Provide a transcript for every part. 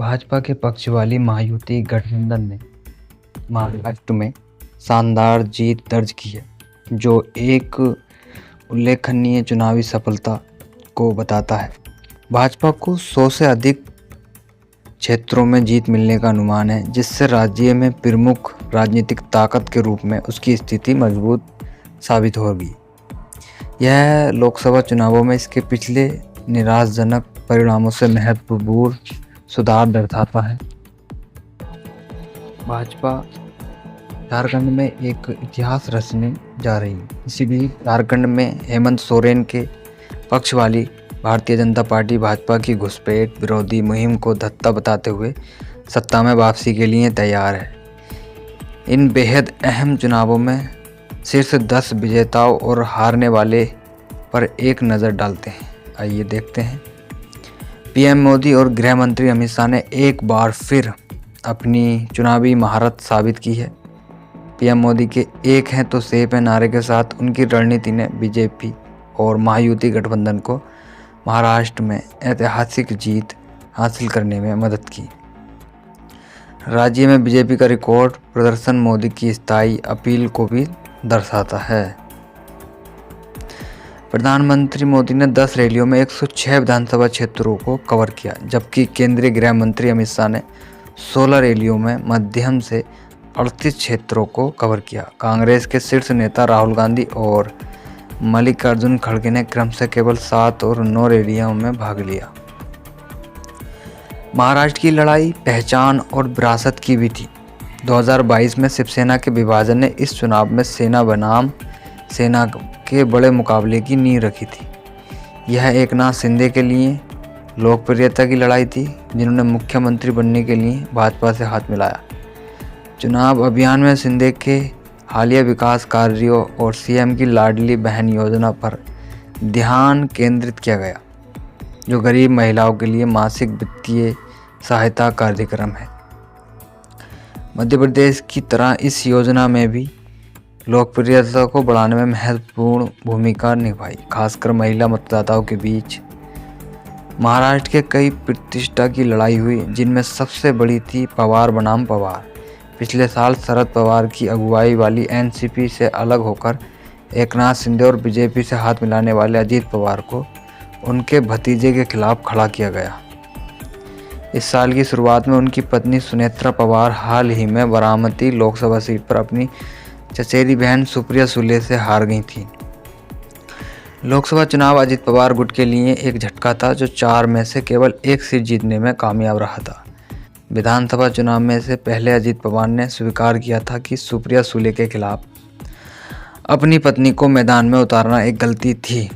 भाजपा के पक्ष वाली महायुति गठबंधन ने महाराष्ट्र में शानदार जीत दर्ज की है, जो एक उल्लेखनीय चुनावी सफलता को बताता है। भाजपा को 100 से अधिक क्षेत्रों में जीत मिलने का अनुमान है, जिससे राज्य में प्रमुख राजनीतिक ताकत के रूप में उसकी स्थिति मजबूत साबित होगी। यह लोकसभा चुनावों में इसके पिछले निराशाजनक परिणामों से महत्वपूर्ण सुधार दर्शाता है। भाजपा झारखंड में एक इतिहास रचने जा रही है। इसी बीच झारखंड में हेमंत सोरेन के पक्ष वाली भारतीय जनता पार्टी भाजपा की घुसपैठ विरोधी मुहिम को धत्ता बताते हुए सत्ता में वापसी के लिए तैयार है। इन बेहद अहम चुनावों में शीर्ष 10 विजेताओं और हारने वाले पर एक नज़र डालते हैं। आइए देखते हैं। पीएम मोदी और गृह मंत्री अमित शाह ने एक बार फिर अपनी चुनावी महारत साबित की है। पीएम मोदी के एक हैं तो सेफ है नारे के साथ उनकी रणनीति ने बीजेपी और महायुति गठबंधन को महाराष्ट्र में ऐतिहासिक जीत हासिल करने में मदद की। राज्य में बीजेपी का रिकॉर्ड प्रदर्शन मोदी की स्थायी अपील को भी दर्शाता है। प्रधानमंत्री मोदी ने 10 रैलियों में 106 विधानसभा क्षेत्रों को कवर किया, जबकि केंद्रीय गृह मंत्री अमित शाह ने 16 रैलियों में मध्यम से 38 क्षेत्रों को कवर किया। कांग्रेस के शीर्ष नेता राहुल गांधी और मल्लिकार्जुन खड़गे ने क्रमशः केवल 7 और 9 रैलियों में भाग लिया। महाराष्ट्र की लड़ाई पहचान और विरासत की भी थी। 2022 में शिवसेना के विभाजन ने इस चुनाव में सेना बनाम सेना के बड़े मुकाबले की नींव रखी थी। यह एकनाथ शिंदे के लिए लोकप्रियता की लड़ाई थी, जिन्होंने मुख्यमंत्री बनने के लिए भाजपा से हाथ मिलाया। चुनाव अभियान में शिंदे के हालिया विकास कार्यों और सीएम की लाडली बहन योजना पर ध्यान केंद्रित किया गया, जो गरीब महिलाओं के लिए मासिक वित्तीय सहायता कार्यक्रम है। मध्य प्रदेश की तरह इस योजना में भी लोकप्रियता को बढ़ाने में महत्वपूर्ण भूमिका निभाई, खासकर महिला मतदाताओं के बीच। महाराष्ट्र के कई प्रतिष्ठा की लड़ाई हुई, जिनमें सबसे बड़ी थी पवार बनाम पवार। पिछले साल शरद पवार की अगुवाई वाली एनसीपी से अलग होकर एकनाथ शिंदे और बीजेपी से हाथ मिलाने वाले अजीत पवार को उनके भतीजे के खिलाफ खड़ा किया गया। इस साल की शुरुआत में उनकी पत्नी सुनेत्रा पवार हाल ही में बारामती लोकसभा सीट पर अपनी चचेरी बहन सुप्रिया सुले से हार गई थी। लोकसभा चुनाव अजीत पवार गुट के लिए एक झटका था, जो 4 में से केवल 1 सीट जीतने में कामयाब रहा था। विधानसभा चुनाव में से पहले अजीत पवार ने स्वीकार किया था कि सुप्रिया सुले के खिलाफ अपनी पत्नी को मैदान में उतारना एक गलती थी।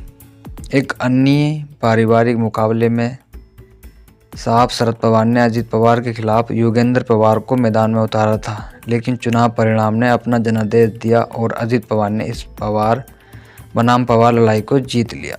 एक अन्य पारिवारिक मुकाबले में साहब शरद पवार ने अजीत पवार के खिलाफ योगेंद्र पवार को मैदान में उतारा था, लेकिन चुनाव परिणाम ने अपना जनादेश दिया और अजीत पवार ने इस पवार बनाम पवार लड़ाई को जीत लिया।